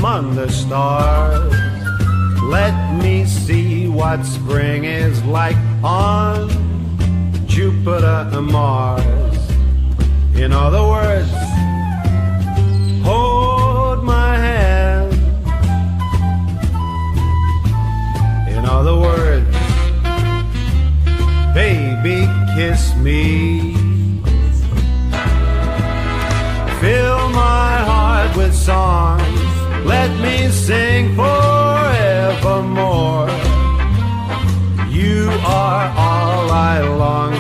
among the stars. Let me see what spring is like on Jupiter and Mars. In other words, hold my hand. In other words, baby, kiss me. Fill my heart with song. Let me sing forevermore. You are all I long